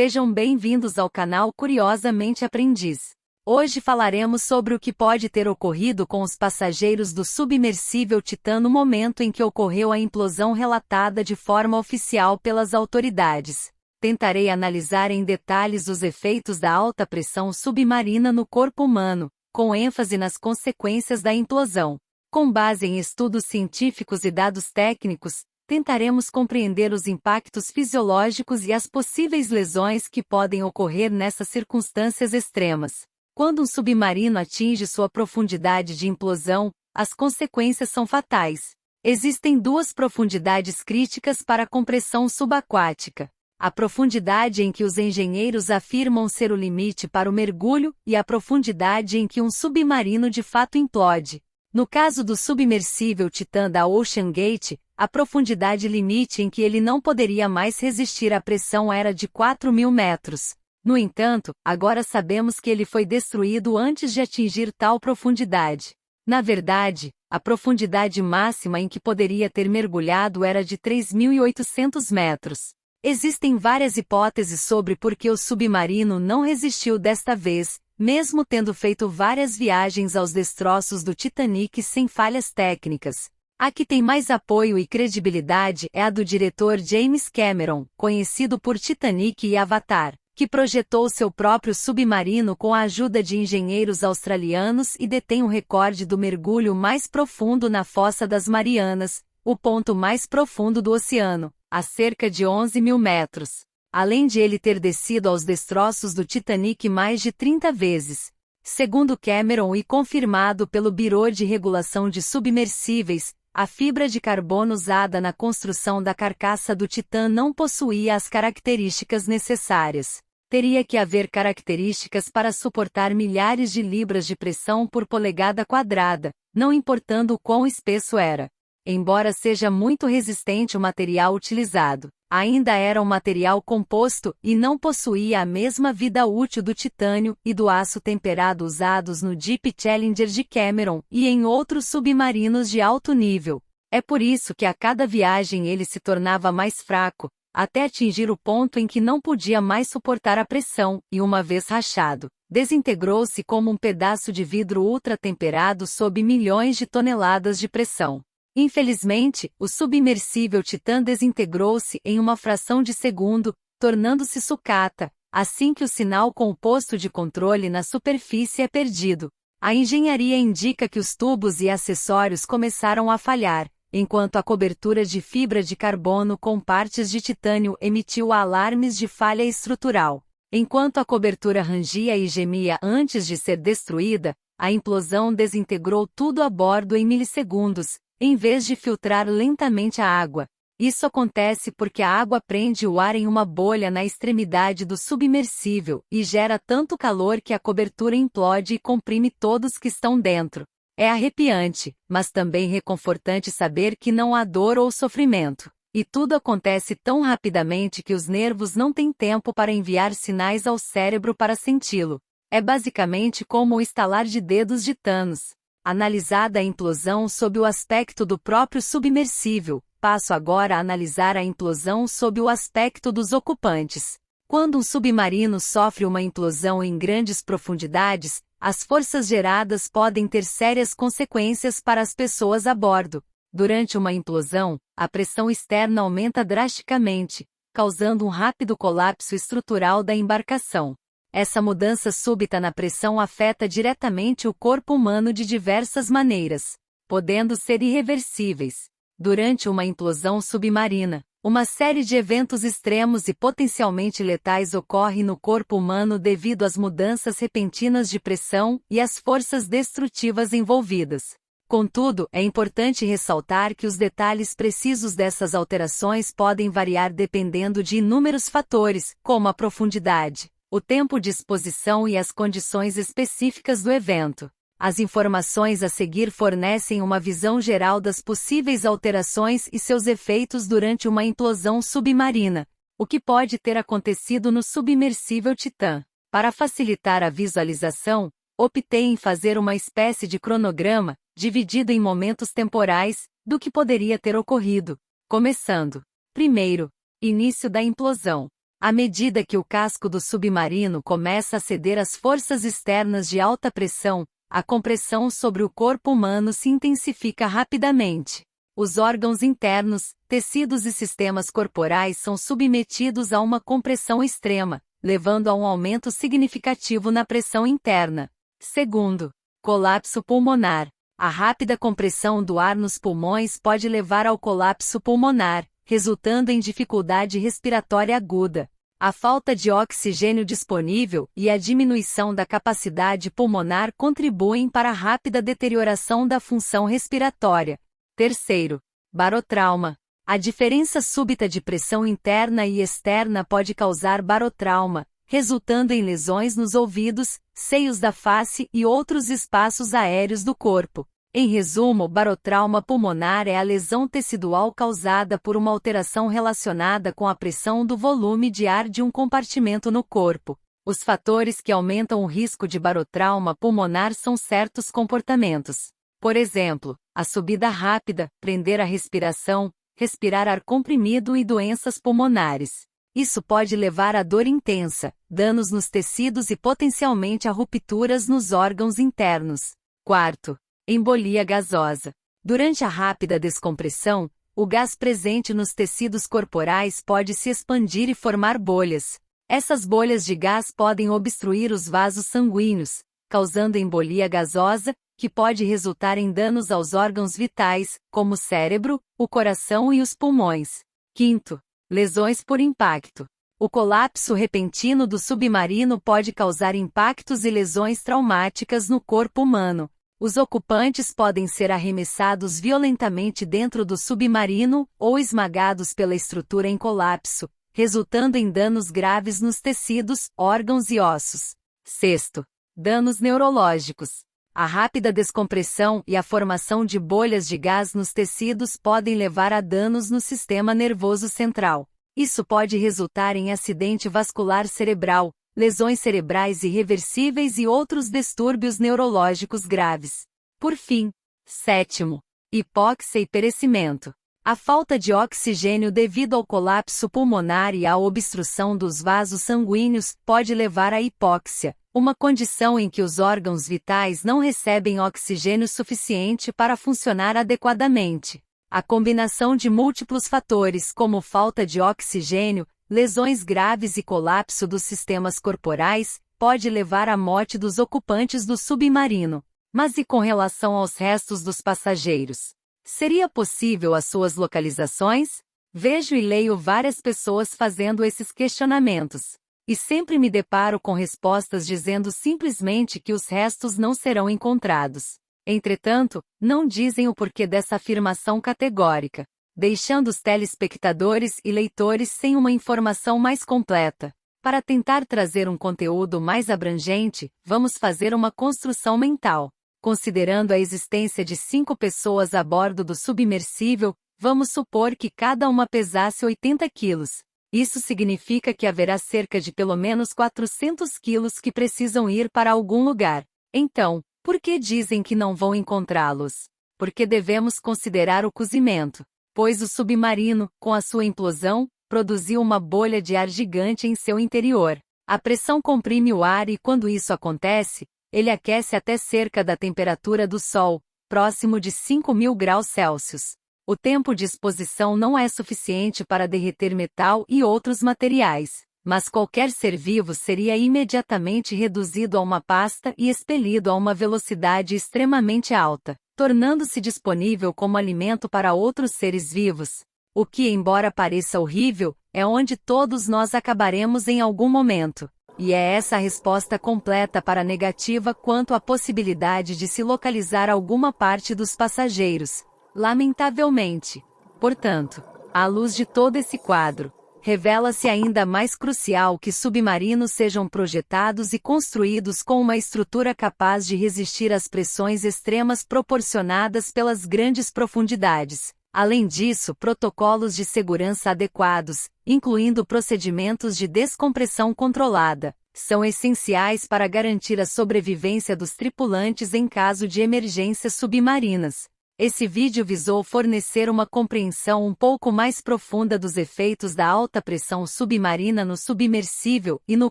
Sejam bem-vindos ao canal Curiosamente Aprendiz. Hoje falaremos sobre o que pode ter ocorrido com os passageiros do submersível Titã no momento em que ocorreu a implosão relatada de forma oficial pelas autoridades. Tentarei analisar em detalhes os efeitos da alta pressão submarina no corpo humano, com ênfase nas consequências da implosão. Com base em estudos científicos e dados técnicos, tentaremos compreender os impactos fisiológicos e as possíveis lesões que podem ocorrer nessas circunstâncias extremas. Quando um submarino atinge sua profundidade de implosão, as consequências são fatais. Existem duas profundidades críticas para a compressão subaquática: a profundidade em que os engenheiros afirmam ser o limite para o mergulho e a profundidade em que um submarino de fato implode. No caso do submersível Titã da OceanGate, a profundidade limite em que ele não poderia mais resistir à pressão era de 4.000 metros. No entanto, agora sabemos que ele foi destruído antes de atingir tal profundidade. Na verdade, a profundidade máxima em que poderia ter mergulhado era de 3.800 metros. Existem várias hipóteses sobre por que o submarino não resistiu desta vez, mesmo tendo feito várias viagens aos destroços do Titanic sem falhas técnicas. A que tem mais apoio e credibilidade é a do diretor James Cameron, conhecido por Titanic e Avatar, que projetou seu próprio submarino com a ajuda de engenheiros australianos e detém o recorde do mergulho mais profundo na Fossa das Marianas, o ponto mais profundo do oceano, a cerca de 11.000 metros. Além de ele ter descido aos destroços do Titanic mais de 30 vezes. Segundo Cameron e confirmado pelo Bureau de Regulação de Submersíveis, a fibra de carbono usada na construção da carcaça do Titã não possuía as características necessárias. Teria que haver características para suportar milhares de libras de pressão por polegada quadrada, não importando o quão espesso era. Embora seja muito resistente o material utilizado, ainda era um material composto e não possuía a mesma vida útil do titânio e do aço temperado usados no Deep Challenger de Cameron e em outros submarinos de alto nível. É por isso que a cada viagem ele se tornava mais fraco, até atingir o ponto em que não podia mais suportar a pressão, e uma vez rachado, desintegrou-se como um pedaço de vidro ultratemperado sob milhões de toneladas de pressão. Infelizmente, o submersível Titã desintegrou-se em uma fração de segundo, tornando-se sucata, assim que o sinal com o posto de controle na superfície é perdido. A engenharia indica que os tubos e acessórios começaram a falhar, enquanto a cobertura de fibra de carbono com partes de titânio emitiu alarmes de falha estrutural. Enquanto a cobertura rangia e gemia antes de ser destruída, a implosão desintegrou tudo a bordo em milissegundos, em vez de filtrar lentamente a água. Isso acontece porque a água prende o ar em uma bolha na extremidade do submersível e gera tanto calor que a cobertura implode e comprime todos que estão dentro. É arrepiante, mas também reconfortante saber que não há dor ou sofrimento. E tudo acontece tão rapidamente que os nervos não têm tempo para enviar sinais ao cérebro para senti-lo. É basicamente como o estalar de dedos de Thanos. Analisada a implosão sob o aspecto do próprio submersível, passo agora a analisar a implosão sob o aspecto dos ocupantes. Quando um submarino sofre uma implosão em grandes profundidades, as forças geradas podem ter sérias consequências para as pessoas a bordo. Durante uma implosão, a pressão externa aumenta drasticamente, causando um rápido colapso estrutural da embarcação. Essa mudança súbita na pressão afeta diretamente o corpo humano de diversas maneiras, podendo ser irreversíveis. Durante uma implosão submarina, uma série de eventos extremos e potencialmente letais ocorre no corpo humano devido às mudanças repentinas de pressão e às forças destrutivas envolvidas. Contudo, é importante ressaltar que os detalhes precisos dessas alterações podem variar dependendo de inúmeros fatores, como a profundidade, o tempo de exposição e as condições específicas do evento. As informações a seguir fornecem uma visão geral das possíveis alterações e seus efeitos durante uma implosão submarina, o que pode ter acontecido no submersível Titã. Para facilitar a visualização, optei em fazer uma espécie de cronograma, dividido em momentos temporais, do que poderia ter ocorrido. Começando. Primeiro, início da implosão. À medida que o casco do submarino começa a ceder às forças externas de alta pressão, a compressão sobre o corpo humano se intensifica rapidamente. Os órgãos internos, tecidos e sistemas corporais são submetidos a uma compressão extrema, levando a um aumento significativo na pressão interna. Segundo, colapso pulmonar. A rápida compressão do ar nos pulmões pode levar ao colapso pulmonar, resultando em dificuldade respiratória aguda. A falta de oxigênio disponível e a diminuição da capacidade pulmonar contribuem para a rápida deterioração da função respiratória. Terceiro, barotrauma. A diferença súbita de pressão interna e externa pode causar barotrauma, resultando em lesões nos ouvidos, seios da face e outros espaços aéreos do corpo. Em resumo, barotrauma pulmonar é a lesão tecidual causada por uma alteração relacionada com a pressão do volume de ar de um compartimento no corpo. Os fatores que aumentam o risco de barotrauma pulmonar são certos comportamentos. Por exemplo, a subida rápida, prender a respiração, respirar ar comprimido e doenças pulmonares. Isso pode levar a dor intensa, danos nos tecidos e potencialmente a rupturas nos órgãos internos. Quarto, embolia gasosa. Durante a rápida descompressão, o gás presente nos tecidos corporais pode se expandir e formar bolhas. Essas bolhas de gás podem obstruir os vasos sanguíneos, causando embolia gasosa, que pode resultar em danos aos órgãos vitais, como o cérebro, o coração e os pulmões. Quinto, lesões por impacto. O colapso repentino do submarino pode causar impactos e lesões traumáticas no corpo humano. Os ocupantes podem ser arremessados violentamente dentro do submarino ou esmagados pela estrutura em colapso, resultando em danos graves nos tecidos, órgãos e ossos. Sexto, danos neurológicos. A rápida descompressão e a formação de bolhas de gás nos tecidos podem levar a danos no sistema nervoso central. Isso pode resultar em acidente vascular cerebral, lesões cerebrais irreversíveis e outros distúrbios neurológicos graves. Por fim, sétimo, hipóxia e perecimento. A falta de oxigênio devido ao colapso pulmonar e à obstrução dos vasos sanguíneos pode levar à hipóxia, uma condição em que os órgãos vitais não recebem oxigênio suficiente para funcionar adequadamente. A combinação de múltiplos fatores como falta de oxigênio, lesões graves e colapso dos sistemas corporais, pode levar à morte dos ocupantes do submarino. Mas e com relação aos restos dos passageiros? Seria possível as suas localizações? Vejo e leio várias pessoas fazendo esses questionamentos. E sempre me deparo com respostas dizendo simplesmente que os restos não serão encontrados. Entretanto, não dizem o porquê dessa afirmação categórica, deixando os telespectadores e leitores sem uma informação mais completa. Para tentar trazer um conteúdo mais abrangente, vamos fazer uma construção mental. Considerando a existência de 5 pessoas a bordo do submersível, vamos supor que cada uma pesasse 80 quilos. Isso significa que haverá cerca de pelo menos 400 quilos que precisam ir para algum lugar. Então, por que dizem que não vão encontrá-los? Porque devemos considerar o cozimento. Pois o submarino, com a sua implosão, produziu uma bolha de ar gigante em seu interior. A pressão comprime o ar e quando isso acontece, ele aquece até cerca da temperatura do Sol, próximo de 5.000 graus Celsius. O tempo de exposição não é suficiente para derreter metal e outros materiais, mas qualquer ser vivo seria imediatamente reduzido a uma pasta e expelido a uma velocidade extremamente alta, tornando-se disponível como alimento para outros seres vivos. O que, embora pareça horrível, é onde todos nós acabaremos em algum momento. E é essa a resposta completa para a negativa quanto à possibilidade de se localizar alguma parte dos passageiros. Lamentavelmente. Portanto, à luz de todo esse quadro, revela-se ainda mais crucial que submarinos sejam projetados e construídos com uma estrutura capaz de resistir às pressões extremas proporcionadas pelas grandes profundidades. Além disso, protocolos de segurança adequados, incluindo procedimentos de descompressão controlada, são essenciais para garantir a sobrevivência dos tripulantes em caso de emergências submarinas. Esse vídeo visou fornecer uma compreensão um pouco mais profunda dos efeitos da alta pressão submarina no submersível e no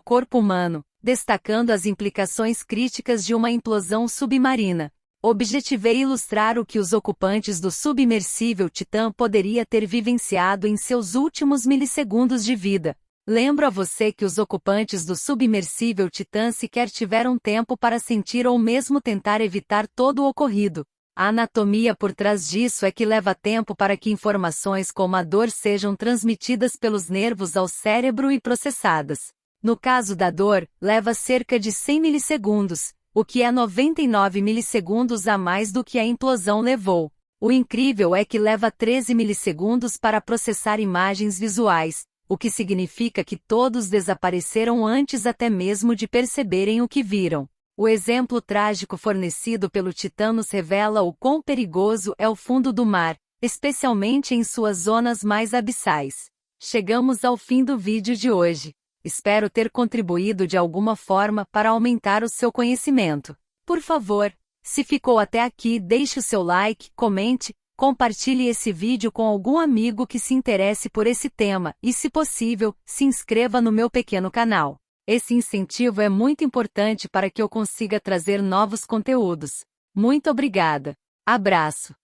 corpo humano, destacando as implicações críticas de uma implosão submarina. Objetivei ilustrar o que os ocupantes do submersível Titã poderia ter vivenciado em seus últimos milissegundos de vida. Lembro a você que os ocupantes do submersível Titã sequer tiveram tempo para sentir ou mesmo tentar evitar todo o ocorrido. A anatomia por trás disso é que leva tempo para que informações como a dor sejam transmitidas pelos nervos ao cérebro e processadas. No caso da dor, leva cerca de 100 milissegundos, o que é 99 milissegundos a mais do que a implosão levou. O incrível é que leva 13 milissegundos para processar imagens visuais, o que significa que todos desapareceram antes até mesmo de perceberem o que viram. O exemplo trágico fornecido pelo Titã nos revela o quão perigoso é o fundo do mar, especialmente em suas zonas mais abissais. Chegamos ao fim do vídeo de hoje. Espero ter contribuído de alguma forma para aumentar o seu conhecimento. Por favor, se ficou até aqui, deixe o seu like, comente, compartilhe esse vídeo com algum amigo que se interesse por esse tema e, se possível, se inscreva no meu pequeno canal. Esse incentivo é muito importante para que eu consiga trazer novos conteúdos. Muito obrigada. Abraço.